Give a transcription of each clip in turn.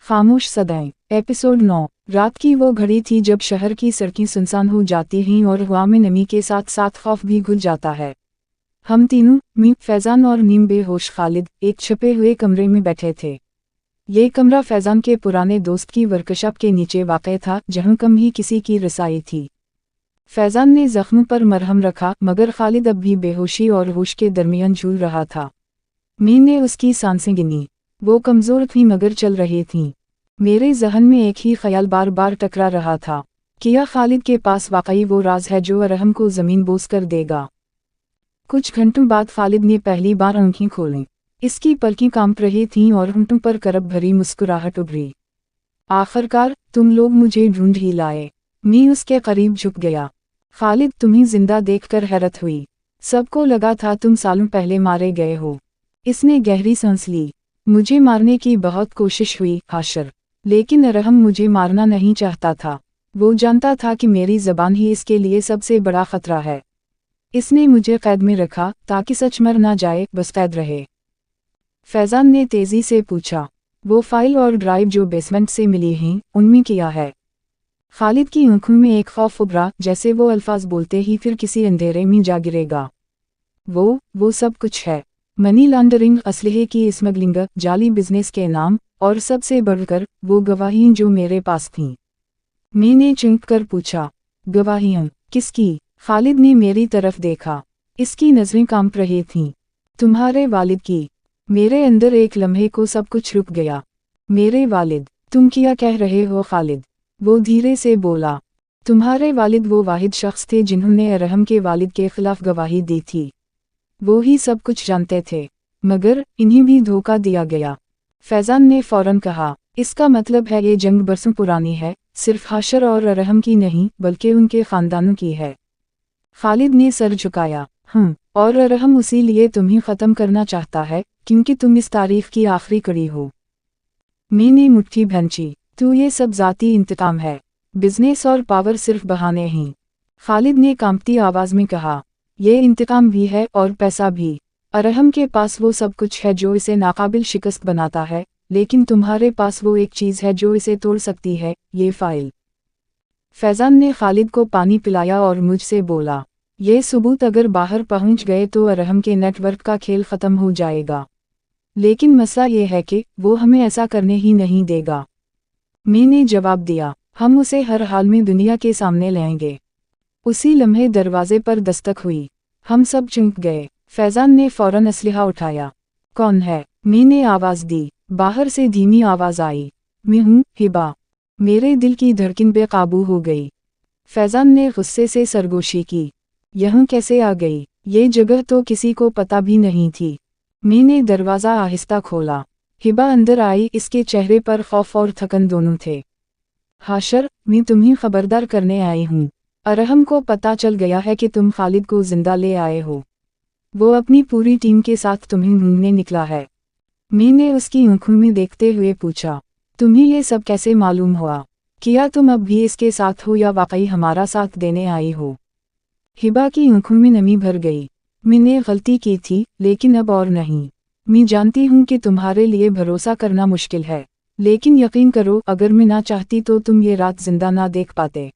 खामोश सदाएं। एपिसोड 9। रात की वो घड़ी थी जब शहर की सड़कें सुनसान हो जाती हैं और हवा में नमी के साथ साथ खौफ भी घुल जाता है। हम तीनों, मी, फैजान और नीम बेहोश खालिद, एक छुपे हुए कमरे में बैठे थे। ये कमरा फैजान के पुराने दोस्त की वर्कशॉप के नीचे वाक़ था, जहाँ कम ही किसी की रसाई थी। फैजान ने जख्म पर मरहम रखा, मगर खालिद अब भी बेहोशी और होश के दरमियान झूल रहा था। मी ने उसकी सांसें गिनी। वो कमज़ोर थी मगर चल रही थीं। मेरे जहन में एक ही ख्याल बार बार टकरा रहा था, क्या खालिद के पास वाकई वो राज है जो अरहम को ज़मीन बोस कर देगा। कुछ घंटों बाद खालिद ने पहली बार आंखें खोलीं। इसकी पलकें कांप रही थीं और होंठों पर करब भरी मुस्कुराहट उभरी। आखिरकार तुम लोग मुझे ढूंढ ही लाए। मी उसके करीब झुक गया। खालिद, तुम्हें जिंदा देखकर हैरत हुई। सबको लगा था तुम सालों पहले मारे गए हो। इसने गहरी सांस ली। मुझे मारने की बहुत कोशिश हुई हाशर, लेकिन अरहम मुझे मारना नहीं चाहता था। वो जानता था कि मेरी ज़बान ही इसके लिए सबसे बड़ा खतरा है। इसने मुझे कैद में रखा ताकि सच मर ना जाए, बस कैद रहे। फैजान ने तेज़ी से पूछा, वो फाइल और ड्राइव जो बेसमेंट से मिली हैं, उनमें क्या है? खालिद की आंखों में एक खौफ उभरा, जैसे वो अल्फाज बोलते ही फिर किसी अंधेरे में जा गिरेगा। वो सब कुछ है। मनी लॉन्ड्रिंग, असलहे की स्मगलिंग, जाली बिजनेस के नाम, और सबसे बढ़कर वो गवाहियाँ जो मेरे पास थीं। मैंने चौंक कर पूछा, गवाहियाँ किसकी? खालिद ने मेरी तरफ देखा। इसकी नज़रें कांप रही थीं। तुम्हारे वालिद की। मेरे अंदर एक लम्हे को सब कुछ रुक गया। मेरे वालिद? तुम क्या कह रहे हो खालिद? वो धीरे से बोला, तुम्हारे वालिद वो वाहिद शख्स थे जिन्होंने अरहम के वालिद के खिलाफ गवाही दी थी। वो ही सब कुछ जानते थे, मगर इन्हें भी धोखा दिया गया। फैजान ने फौरन कहा, इसका मतलब है ये जंग बरसों पुरानी है, सिर्फ हाशर और अरहम की नहीं बल्कि उनके खानदानों की है। खालिद ने सर झुकाया। और अरहम उसी लिए तुम्हें ख़त्म करना चाहता है क्योंकि तुम इस तारीख की आखिरी कड़ी हो। मैंने मुट्ठी भंची। तो ये सब ज़ाती इंतकाम है। बिजनेस और पावर सिर्फ बहाने हैं। खालिद ने कांपती आवाज़ में कहा, ये इंतकाम भी है और पैसा भी। अरहम के पास वो सब कुछ है जो इसे नाकाबिल शिकस्त बनाता है, लेकिन तुम्हारे पास वो एक चीज़ है जो इसे तोड़ सकती है, ये फाइल। फैजान ने खालिद को पानी पिलाया और मुझसे बोला, ये सबूत अगर बाहर पहुंच गए तो अरहम के नेटवर्क का खेल ख़त्म हो जाएगा। लेकिन मसला ये है कि वो हमें ऐसा करने ही नहीं देगा। मैंने जवाब दिया, हम उसे हर हाल में दुनिया के सामने लाएंगे। उसी लम्हे दरवाजे पर दस्तक हुई। हम सब चौंक गए। फैजान ने फौरन असलहा उठाया। कौन है? मैंने आवाज़ दी। बाहर से धीमी आवाज़ आई, मैं हूँ, हिबा। मेरे दिल की धड़कन बेकाबू हो गई। फैजान ने गुस्से से सरगोशी की, यहाँ कैसे आ गई? ये जगह तो किसी को पता भी नहीं थी। मैंने दरवाज़ा आहिस्ता खोला। हिबा अंदर आई। इसके चेहरे पर खौफ और थकन दोनों थे। हाशर, मैं तुम्हें खबरदार करने आई हूँ। अरहम को पता चल गया है कि तुम खालिद को जिंदा ले आए हो। वो अपनी पूरी टीम के साथ तुम्हें ढूंढने निकला है। मैंने उसकी आंखों में देखते हुए पूछा, तुम्हें ये सब कैसे मालूम हुआ? क्या तुम अब भी इसके साथ हो या वाकई हमारा साथ देने आई हो? हिबा की आंखों में नमी भर गई। मैंने गलती की थी, लेकिन अब और नहीं। मैं जानती हूँ कि तुम्हारे लिए भरोसा करना मुश्किल है, लेकिन यकीन करो, अगर मैं ना चाहती तो तुम ये रात जिंदा ना देख पाते।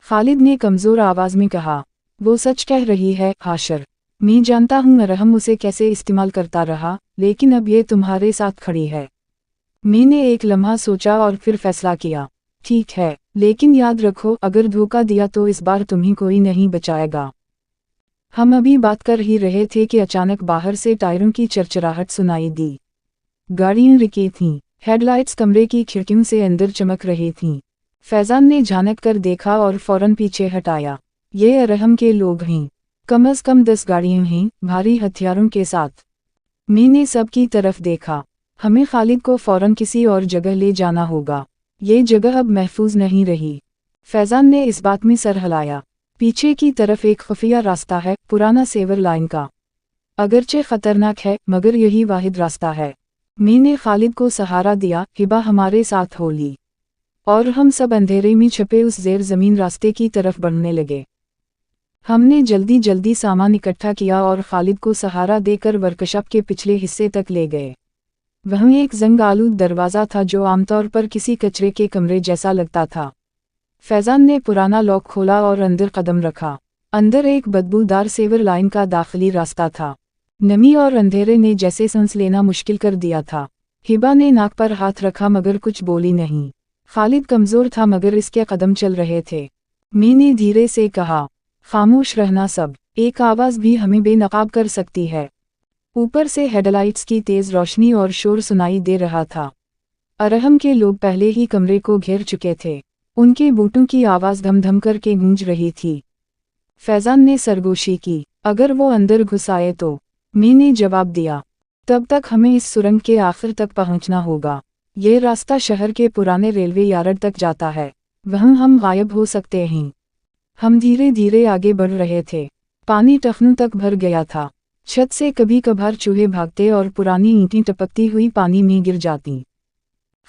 खालिद ने कमज़ोर आवाज़ में कहा, वो सच कह रही है हाशर। मैं जानता हूँ अरहम उसे कैसे इस्तेमाल करता रहा, लेकिन अब ये तुम्हारे साथ खड़ी है। मैंने एक लम्हा सोचा और फिर फैसला किया, ठीक है, लेकिन याद रखो, अगर धोखा दिया तो इस बार तुम्हें कोई नहीं बचाएगा। हम अभी बात कर ही रहे थे कि अचानक बाहर से टायरों की चरचराहट सुनाई दी। गाड़ियाँ रुकी थीं। हेडलाइट्स कमरे की खिड़कियों से अंदर चमक रही थीं। फैजान ने झांक कर देखा और फौरन पीछे हटाया। ये अरहम के लोग हैं। कम अज़ कम 10 गाड़ियाँ हैं, भारी हथियारों के साथ। मैंने सबकी तरफ देखा। हमें खालिद को फौरन किसी और जगह ले जाना होगा। ये जगह अब महफूज नहीं रही। फैजान ने इस बात में सर हिलाया। पीछे की तरफ एक खुफिया रास्ता है, पुराना सेवर लाइन का। अगरचे खतरनाक है, मगर यही वाहिद रास्ता है। मैंने खालिद को सहारा दिया। हिबा हमारे साथ हो ली, और हम सब अंधेरे में छुपे उस ज़ेर ज़मीन रास्ते की तरफ बढ़ने लगे। हमने जल्दी जल्दी सामान इकट्ठा किया और खालिद को सहारा देकर वर्कशॉप के पिछले हिस्से तक ले गए। वहाँ एक जंग आलूद दरवाज़ा था जो आमतौर पर किसी कचरे के कमरे जैसा लगता था। फैज़ान ने पुराना लॉक खोला और अंदर कदम रखा। अंदर एक बदबूदार सेवर लाइन का दाखिली रास्ता था। नमी और अंधेरे ने जैसे सांस लेना मुश्किल कर दिया था। हिबा ने नाक पर हाथ रखा मगर कुछ बोली नहीं। खालिद कमज़ोर था मगर इसके कदम चल रहे थे। मी ने धीरे से कहा, खामोश रहना सब, एक आवाज़ भी हमें बेनकाब कर सकती है। ऊपर से हेडलाइट्स की तेज़ रोशनी और शोर सुनाई दे रहा था। अरहम के लोग पहले ही कमरे को घेर चुके थे। उनके बूटों की आवाज़ धम धम करके गूंज रही थी। फैज़ान ने सरगोशी की, अगर वो अंदर घुस आए तो। मी ने जवाब दिया, तब तक हमें इस सुरंग के आखिर तक पहुंचना होगा। ये रास्ता शहर के पुराने रेलवे यार्ड तक जाता है, वहाँ हम गायब हो सकते हैं। हम धीरे धीरे आगे बढ़ रहे थे। पानी टखनों तक भर गया था। छत से कभी कभार चूहे भागते और पुरानी ईंटें टपकती हुई पानी में गिर जाती।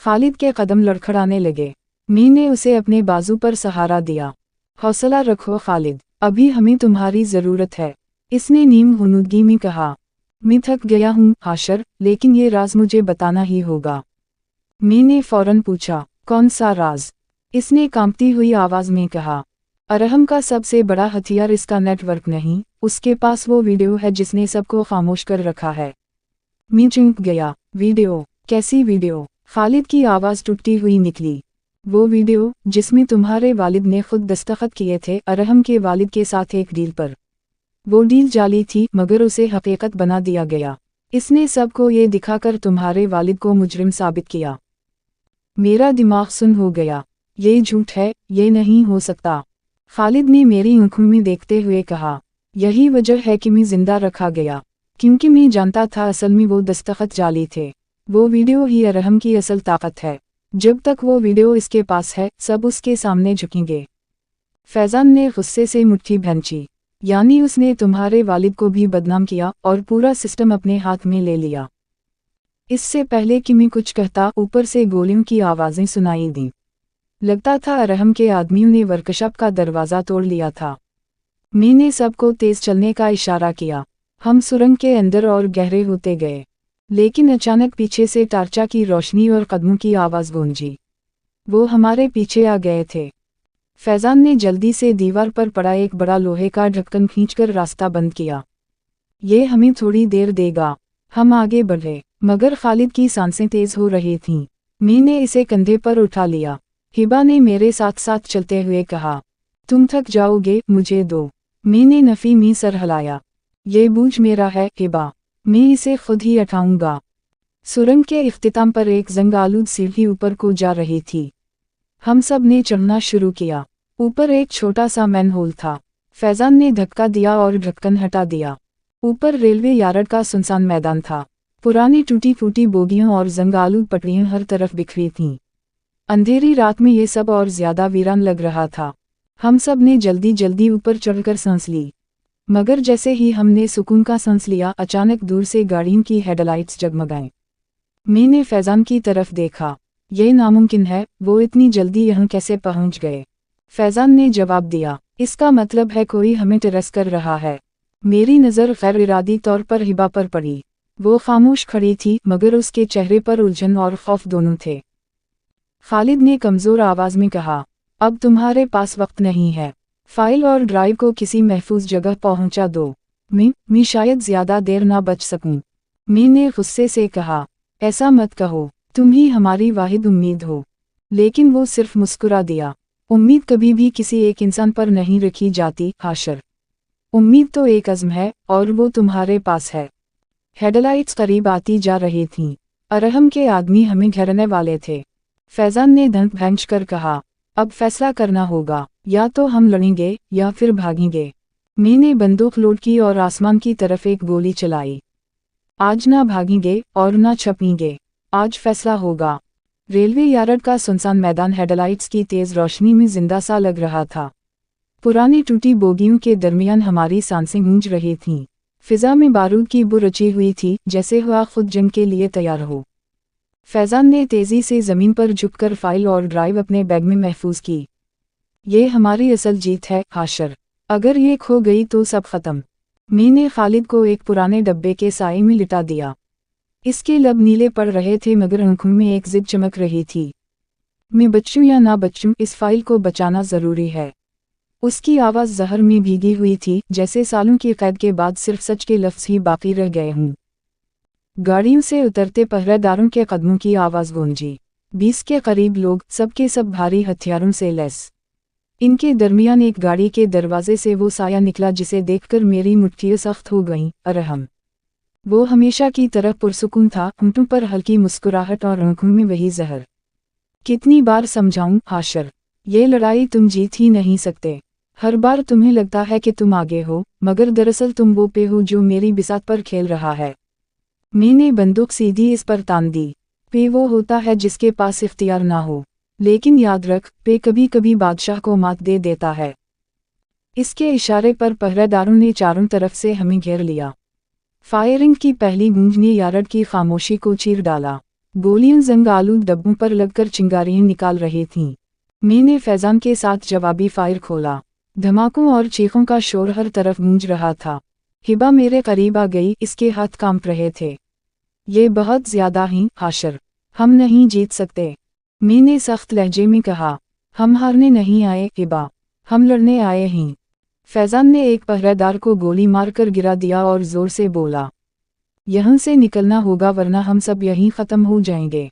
खालिद के कदम लड़खड़ाने लगे। मी ने उसे अपने बाजू पर सहारा दिया। हौसला रखो खालिद, अभी हमें तुम्हारी ज़रूरत है, इसने नीम हुनूदगी में कहा। मैं थक गया हूँ हाशर, लेकिन ये राज मुझे बताना ही होगा। मी ने फौरन पूछा, कौन सा राज? इसने कांपती हुई आवाज़ में कहा, अरहम का सबसे बड़ा हथियार इसका नेटवर्क नहीं, उसके पास वो वीडियो है जिसने सबको खामोश कर रखा है। मी चौंक गया, वीडियो? कैसी वीडियो? खालिद की आवाज़ टूटती हुई निकली। वो वीडियो जिसमें तुम्हारे वालिद ने खुद दस्तखत किए थे अरहम के वालिद के साथ एक डील पर। वो डील जाली थी मगर उसे हकीकत बना दिया गया। इसने सबको ये दिखाकर तुम्हारे वालिद को मुजरिम साबित किया। मेरा दिमाग सुन्न हो गया। ये झूठ है, ये नहीं हो सकता। खालिद ने मेरी आंखों में देखते हुए कहा, यही वजह है कि मैं जिंदा रखा गया, क्योंकि मैं जानता था असल में वो दस्तखत जाली थे। वो वीडियो ही अरहम की असल ताकत है। जब तक वो वीडियो इसके पास है सब उसके सामने झुकेंगे। फैज़ान ने गुस्से से मुट्ठी भंची, यानी उसने तुम्हारे वालिद को भी बदनाम किया और पूरा सिस्टम अपने हाथ में ले लिया। इससे पहले कि मैं कुछ कहता ऊपर से गोलियों की आवाज़ें सुनाई दी। लगता था अरहम के आदमियों ने वर्कशॉप का दरवाज़ा तोड़ लिया था। मैंने सबको तेज़ चलने का इशारा किया। हम सुरंग के अंदर और गहरे होते गए, लेकिन अचानक पीछे से टार्चा की रोशनी और कदमों की आवाज़ गूंजी। वो हमारे पीछे आ गए थे। फैज़ान ने जल्दी से दीवार पर पड़ा एक बड़ा लोहे का ढक्कन खींचकर रास्ता बंद किया। ये हमें थोड़ी देर देगा। हम आगे बढ़े, मगर खालिद की सांसें तेज़ हो रही थीं। मैंने इसे कंधे पर उठा लिया। हिबा ने मेरे साथ साथ चलते हुए कहा, तुम थक जाओगे, मुझे दो। मैंने नफ़ी में सर हिलाया। ये बोझ मेरा है हिबा, मैं इसे खुद ही उठाऊंगा। सुरंग के इख्तिताम पर एक जंग आलूद सीढ़ी ऊपर को जा रही थी। हम सब ने चढ़ना शुरू किया। ऊपर एक छोटा सा मैनहोल था। फैज़ान ने धक्का दिया और ढक्कन हटा दिया। ऊपर रेलवे यार्ड का सुनसान मैदान था। पुरानी टूटी फूटी बोगियां और जंग आलूद पटरियां हर तरफ बिखरी थीं। अंधेरी रात में ये सब और ज्यादा वीरान लग रहा था। हम सब ने जल्दी जल्दी ऊपर चढ़कर सांस ली, मगर जैसे ही हमने सुकून का सांस लिया अचानक दूर से गाड़ियों की हेडलाइट्स जगमगाईं। मैंने फैज़ान की तरफ देखा। ये नामुमकिन है, वो इतनी जल्दी यहाँ कैसे पहुँच गए? फैज़ान ने जवाब दिया, इसका मतलब है कोई हमें टेरस कर रहा है। मेरी नज़र गैर इरादी तौर पर हिबा पर पड़ी। वो खामोश खड़ी थी मगर उसके चेहरे पर उलझन और खौफ दोनों थे। खालिद ने कमज़ोर आवाज़ में कहा, अब तुम्हारे पास वक्त नहीं है। फाइल और ड्राइव को किसी महफूज जगह पहुंचा दो। मैं शायद ज़्यादा देर ना बच सकूं। मैंने गुस्से से कहा, ऐसा मत कहो, तुम ही हमारी वाहिद उम्मीद हो। लेकिन वो सिर्फ मुस्कुरा दिया। उम्मीद कभी भी किसी एक इंसान पर नहीं रखी जाती हाशर। उम्मीद तो एक अज़्म है और वो तुम्हारे पास है। हेडलाइट्स करीब आती जा रही थीं। अरहम के आदमी हमें घेरने वाले थे। फैज़ान ने दंत भैंच कर कहा, अब फैसला करना होगा, या तो हम लड़ेंगे या फिर भागेंगे। मैंने बंदूक लोड की और आसमान की तरफ एक गोली चलाई। आज ना भागेंगे और ना छपेंगे, आज फैसला होगा। रेलवे यार्ड का सुनसान मैदान हेडलाइट्स की तेज़ रोशनी में जिंदा सा लग रहा था। पुरानी टूटी बोगियों के दरमियान हमारी सांसें गूंज रही थीं। फिजा में बारूद की बू रची हुई थी, जैसे हुआ खुद जंग के लिए तैयार हो। फैज़ान ने तेज़ी से ज़मीन पर झुककर फाइल और ड्राइव अपने बैग में महफूज की। ये हमारी असल जीत है हाशर, अगर ये खो गई तो सब खत्म। मैंने खालिद को एक पुराने डब्बे के साए में लिटा दिया। इसके लब नीले पड़ रहे थे मगर आंखों में एक जिद चमक रही थी। मैं बचूं या ना बचूं, इस फाइल को बचाना जरूरी है। उसकी आवाज़ जहर में भीगी हुई थी, जैसे सालों की कैद के बाद सिर्फ सच के लफ्ज़ ही बाकी रह गए हों। गाड़ियों से उतरते पहरेदारों के कदमों की आवाज़ गूंजी। 20 के करीब लोग, सबके सब भारी हथियारों से लैस। इनके दरमियान एक गाड़ी के दरवाजे से वो साया निकला जिसे देखकर मेरी मुट्ठियाँ सख्त हो गईं। अरहम। वो हमेशा की तरह पुरसुकून था, होंठों पर हल्की मुस्कुराहट और आंखों में वही जहर। कितनी बार समझाऊं हाशर, ये लड़ाई तुम जीत ही नहीं सकते। हर बार तुम्हें लगता है कि तुम आगे हो, मगर दरअसल तुम वो पे हो जो मेरी बिसात पर खेल रहा है। मैंने बंदूक सीधी इस पर तान दी। पे वो होता है जिसके पास इख्तियार ना हो, लेकिन याद रख, पे कभी कभी बादशाह को मात दे देता है। इसके इशारे पर पहरेदारों ने चारों तरफ से हमें घेर लिया। फायरिंग की पहली गूंज ने यार्ड की खामोशी को चीर डाला। गोलियां जंग आलूद डब्बों पर लगकर चिंगारियां निकाल रही थीं। मैंने फैजान के साथ जवाबी फायर खोला। धमाकों और चीखों का शोर हर तरफ गूंज रहा था। हिबा मेरे करीब आ गई, इसके हाथ कांप रहे थे। ये बहुत ज्यादा ही हाशर, हम नहीं जीत सकते। मैंने सख्त लहजे में कहा। हम हारने नहीं आए हिबा, हम लड़ने आए हैं। फैजान ने एक पहरेदार को गोली मारकर गिरा दिया और जोर से बोला, यहाँ से निकलना होगा वरना हम सब यहीं ख़त्म हो जाएंगे।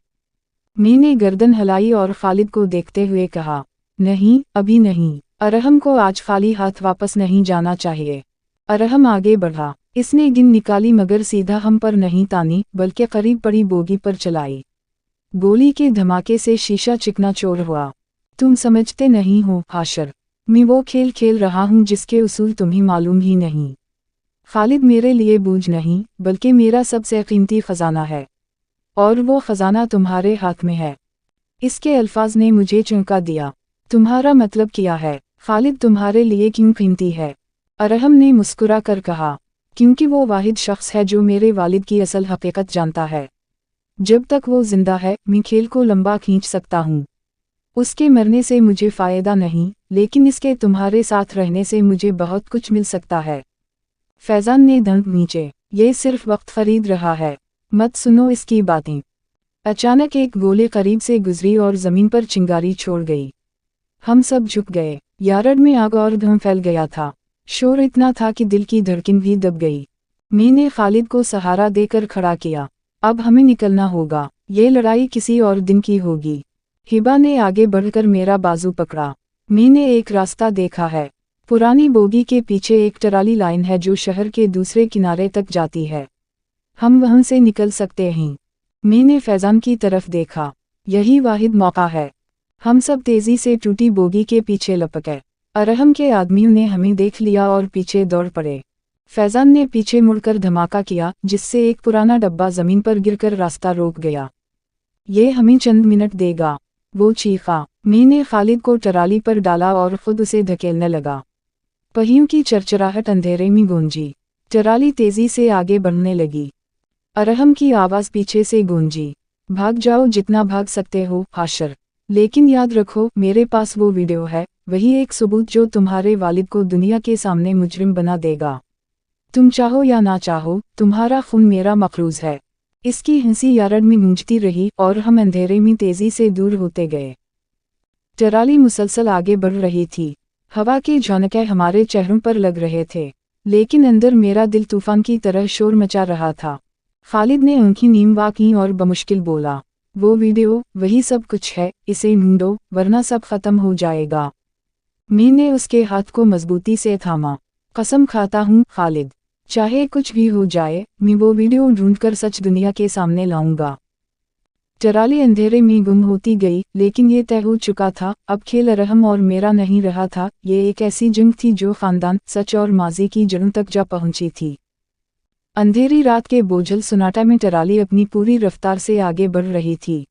मैंने गर्दन हिलाई और खालिद को देखते हुए कहा, नहीं अभी नहीं। अरहम को आज खाली हाथ वापस नहीं जाना चाहिए। अरहम आगे बढ़ा। इसने गिन निकाली मगर सीधा हम पर नहीं तानी, बल्कि करीब पड़ी बोगी पर चलाई। गोली के धमाके से शीशा चिकनाचूर हुआ। तुम समझते नहीं हो हाशर, मैं वो खेल खेल रहा हूँ जिसके उसूल तुम्हें मालूम ही नहीं। खालिद मेरे लिए बूझ नहीं, बल्कि मेरा सबसे कीमती खजाना है, और वो खजाना तुम्हारे हाथ में है। इसके अल्फाज ने मुझे चौंका दिया। तुम्हारा मतलब क्या है? खालिद तुम्हारे लिए क्यों कीमती है? अरहम ने मुस्कुरा कर कहा, क्योंकि वो वाहिद शख्स है जो मेरे वालिद की असल हकीकत जानता है। जब तक वो जिंदा है, मैं खेल को लंबा खींच सकता हूँ। उसके मरने से मुझे फ़ायदा नहीं, लेकिन इसके तुम्हारे साथ रहने से मुझे बहुत कुछ मिल सकता है। फैजान ने दंड नीचे। ये सिर्फ वक्त खरीद रहा है, मत सुनो इसकी बातें। अचानक एक गोली करीब से गुजरी और ज़मीन पर चिंगारी छोड़ गई। हम सब झुक गए। यार्ड में आग और धुआं फैल गया था। शोर इतना था कि दिल की धड़कन भी दब गई। मैंने खालिद को सहारा देकर खड़ा किया। अब हमें निकलना होगा, ये लड़ाई किसी और दिन की होगी। हिबा ने आगे बढ़कर मेरा बाजू पकड़ा। मैंने एक रास्ता देखा है। पुरानी बोगी के पीछे एक ट्राली लाइन है जो शहर के दूसरे किनारे तक जाती है। हम वहां से निकल सकते हैं। मैंने फैजान की तरफ देखा। यही वाहिद मौका है। हम सब तेजी से टूटी बोगी के पीछे लपके। अरहम के आदमियों ने हमें देख लिया और पीछे दौड़ पड़े। फैजान ने पीछे मुड़कर धमाका किया, जिससे एक पुराना डब्बा जमीन पर गिरकर रास्ता रोक गया। ये हमें चंद मिनट देगा, वो चीखा। मैंने खालिद को ट्राली पर डाला और खुद उसे धकेलने लगा। पहियों की चरचराहट अंधेरे में गूंजी। ट्राली तेजी से आगे बढ़ने लगी। अरहम की आवाज़ पीछे से गूंजी, भाग जाओ जितना भाग सकते हो हाशर, लेकिन याद रखो मेरे पास वो वीडियो है, वही एक सबूत जो तुम्हारे वालिद को दुनिया के सामने मुजरिम बना देगा। तुम चाहो या ना चाहो, तुम्हारा खून मेरा मकरूज है। इसकी हंसी यार्ड में गूंजती रही और हम अंधेरे में तेजी से दूर होते गए। ट्राली मुसलसल आगे बढ़ रही थी। हवा के झोंके हमारे चेहरों पर लग रहे थे, लेकिन अंदर मेरा दिल तूफान की तरह शोर मचा रहा था। खालिद ने आंखें नीम की और बमुश्किल बोला, वो वीडियो, वही सब कुछ है, इसे ढूंढो वरना सब खत्म हो जाएगा। मैंने उसके हाथ को मजबूती से थामा। कसम खाता हूँ खालिद, चाहे कुछ भी हो जाए, मैं वो वीडियो ढूंढकर सच दुनिया के सामने लाऊंगा। ट्राली अंधेरे में गुम होती गई, लेकिन ये तय हो चुका था, अब खेल अरहम और मेरा नहीं रहा था। ये एक ऐसी जंग थी जो खानदान, सच और माजी की जड़ों तक जा पहुंची थी। अंधेरी रात के बोझल सुनाटा में ट्राली अपनी पूरी रफ्तार से आगे बढ़ रही थी।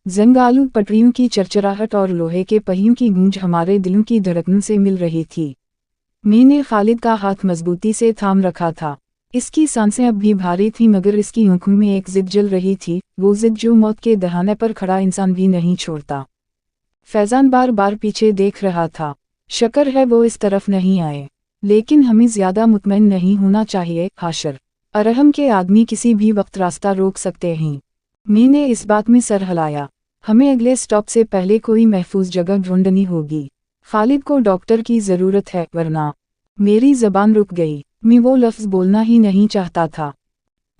जंगालू पटरियों की चरचराहट और लोहे के पहियों की गूंज हमारे दिलों की धड़कन से मिल रही थी। मैंने खालिद का हाथ मजबूती से थाम रखा था। इसकी सांसें अब भी भारी थीं मगर इसकी आंखों में एक जिद जल रही थी, वो जिद जो मौत के दहाने पर खड़ा इंसान भी नहीं छोड़ता। फैजान बार बार पीछे देख रहा था। शक्र है वो इस तरफ नहीं आए, लेकिन हमें ज्यादा मुतमईन नहीं होना चाहिए हाशर। अरहम के आदमी किसी भी वक्त रास्ता रोक सकते हैं। मी ने इस बात में सर हिलाया। हमें अगले स्टॉप से पहले कोई महफूज जगह ढूंढनी होगी। खालिद को डॉक्टर की ज़रूरत है, वरना। मेरी ज़बान रुक गई। मी वो लफ्ज़ बोलना ही नहीं चाहता था।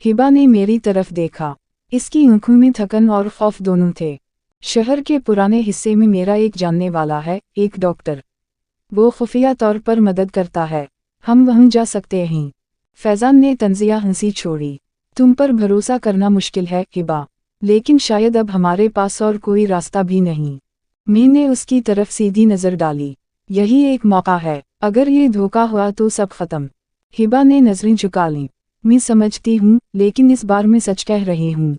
हिबा ने मेरी तरफ देखा। इसकी आंखों में थकन और खौफ दोनों थे। शहर के पुराने हिस्से में मेरा एक जानने वाला है, एक डॉक्टर। वो खुफिया तौर पर मदद करता है। हम वहीं जा सकते हैं। फैज़ान ने तंजिया हंसी छोड़ी। तुम पर भरोसा करना मुश्किल है हिबा, लेकिन शायद अब हमारे पास और कोई रास्ता भी नहीं। मी ने उसकी तरफ सीधी नज़र डाली। यही एक मौका है। अगर ये धोखा हुआ तो सब खत्म। हिबा ने नजरें झुका लीं। मैं समझती हूँ, लेकिन इस बार मैं सच कह रही हूँ।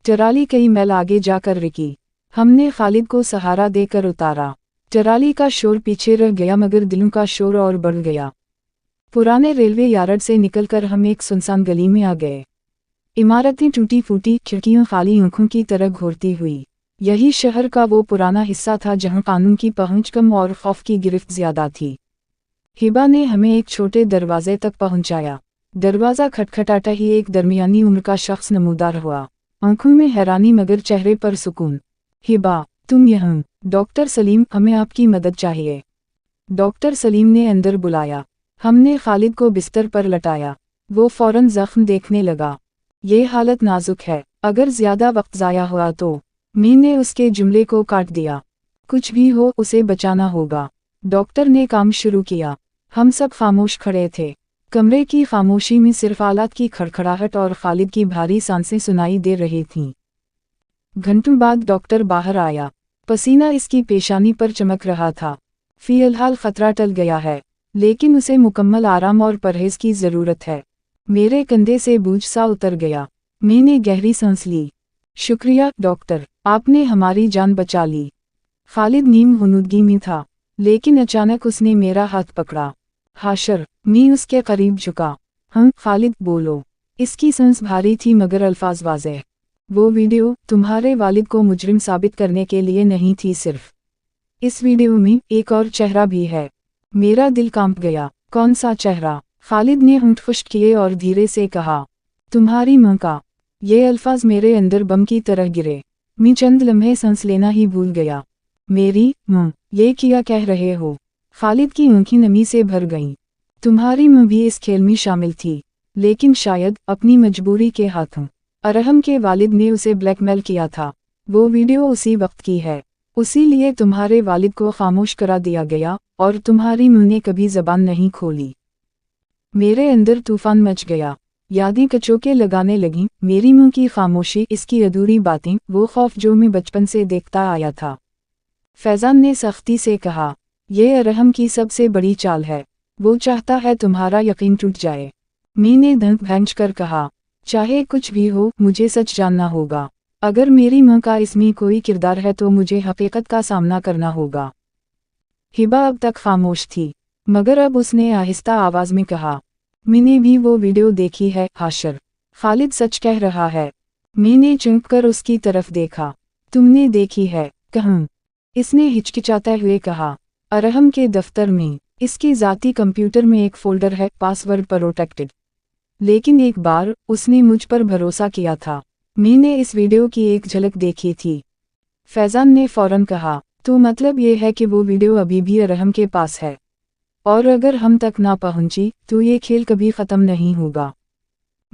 ट्राली कई मील आगे जाकर रुकी। हमने खालिद को सहारा देकर उतारा। ट्राली का शोर पीछे रह गया, मगर दिलों का शोर और बढ़ गया। पुराने रेलवे यार्ड से निकलकर हम एक सुनसान गली में आ गए। इमारतें टूटी फूटी, खिड़कियां खाली आंखों की तरह घूरती हुई। यही शहर का वो पुराना हिस्सा था जहां कानून की पहुंच कम और खौफ की गिरफ्त ज्यादा थी। हिबा ने हमें एक छोटे दरवाजे तक पहुंचाया। दरवाज़ा खटखटाता ही एक दरमियानी उम्र का शख्स नमूदार हुआ। आंखों में हैरानी मगर चेहरे पर सुकून। हिबा, तुम यहाँ? डॉक्टर सलीम, हमें आपकी मदद चाहिए। डॉक्टर सलीम ने अंदर बुलाया। हमने खालिद को बिस्तर पर लटाया। वो फौरन जख्म देखने लगा। ये हालत नाजुक है, अगर ज्यादा वक्त ज़ाया हुआ तो। मी ने उसके जुमले को काट दिया। कुछ भी हो, उसे बचाना होगा। डॉक्टर ने काम शुरू किया। हम सब खामोश खड़े थे। कमरे की खामोशी में सिर्फ आलात की खड़खड़ाहट और खालिद की भारी सांसें सुनाई दे रही थीं। घंटों बाद डॉक्टर बाहर आया। पसीना इसकी पेशानी पर चमक रहा था। फिलहाल खतरा टल गया है, लेकिन उसे मुकम्मल आराम और परहेज की ज़रूरत है। मेरे कंधे से बोझ सा उतर गया। मैंने गहरी सांस ली। शुक्रिया डॉक्टर, आपने हमारी जान बचा ली। खालिद नीम हुनूदगी में था, लेकिन अचानक उसने मेरा हाथ पकड़ा। हाशर, मैं उसके करीब झुका। हाँ खालिद, बोलो। इसकी सांस भारी थी मगर अल्फाज वाज़ेह। वो वीडियो तुम्हारे वालिद को मुजरिम साबित करने के लिए नहीं थी सिर्फ। इस वीडियो में एक और चेहरा भी है। मेरा दिल कांप गया। कौन सा चेहरा? खालिद ने होंठ खुश्क किए और धीरे से कहा, तुम्हारी मां का। ये अल्फाज मेरे अंदर बम की तरह गिरे। मैं चंद लम्हे सांस लेना ही भूल गया। मेरी मां, ये क्या कह रहे हो? खालिद की आंखें नमी से भर गईं। तुम्हारी मां भी इस खेल में शामिल थी, लेकिन शायद अपनी मजबूरी के हाथों। अरहम के वालिद ने उसे ब्लैकमेल किया था। वो वीडियो उसी वक्त की है। उसी लिए तुम्हारे वालिद को खामोश करा दिया गया और तुम्हारी मां ने कभी जबान नहीं खोली। मेरे अंदर तूफान मच गया। यादें कचोके लगाने लगीं। मेरी मां की खामोशी, इसकी अधूरी बातें, वो खौफ जो मैं बचपन से देखता आया था। फैज़ान ने सख्ती से कहा, ये अरहम की सबसे बड़ी चाल है। वो चाहता है तुम्हारा यकीन टूट जाए। मैंने धंक भैंच कर कहा, चाहे कुछ भी हो, मुझे सच जानना होगा। अगर मेरी मां का इसमें कोई किरदार है तो मुझे हकीकत का सामना करना होगा। हिबा अब तक खामोश थी, मगर अब उसने आहिस्ता आवाज में कहा, मैंने भी वो वीडियो देखी है हाशर। खालिद सच कह रहा है। मैंने चौंक कर उसकी तरफ देखा। तुमने देखी है? कहाँ? इसने हिचकिचाते हुए कहा, अरहम के दफ्तर में। इसके ज़ाती कंप्यूटर में एक फ़ोल्डर है, पासवर्ड प्रोटेक्टेड। लेकिन एक बार उसने मुझ पर भरोसा किया था। मैंने इस वीडियो की एक झलक देखी थी। फैज़ान ने फ़ौरन कहा, तो मतलब ये है कि वो वीडियो अभी भी अरहम के पास है, और अगर हम तक ना पहुंची तो ये खेल कभी ख़त्म नहीं होगा।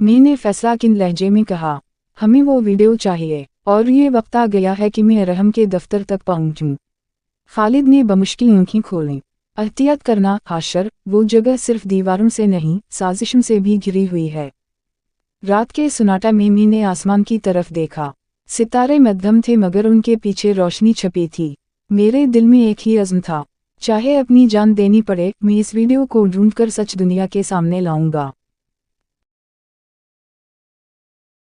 मैंने फैसला किन लहजे में कहा, हमें वो वीडियो चाहिए, और ये वक्त आ गया है कि मैं अरहम के दफ्तर तक पहुंचूं। खालिद ने बमुश्किल आंखें खोलीं। एहतियात करना हाशर, वो जगह सिर्फ दीवारों से नहीं, साजिशों से भी घिरी हुई है। रात के सुनाटा में मैंने आसमान की तरफ देखा। सितारे मध्यम थे मगर उनके पीछे रोशनी छपी थी। मेरे दिल में एक ही अज़्म था, चाहे अपनी जान देनी पड़े, मैं इस वीडियो को ढूंढकर सच दुनिया के सामने लाऊंगा।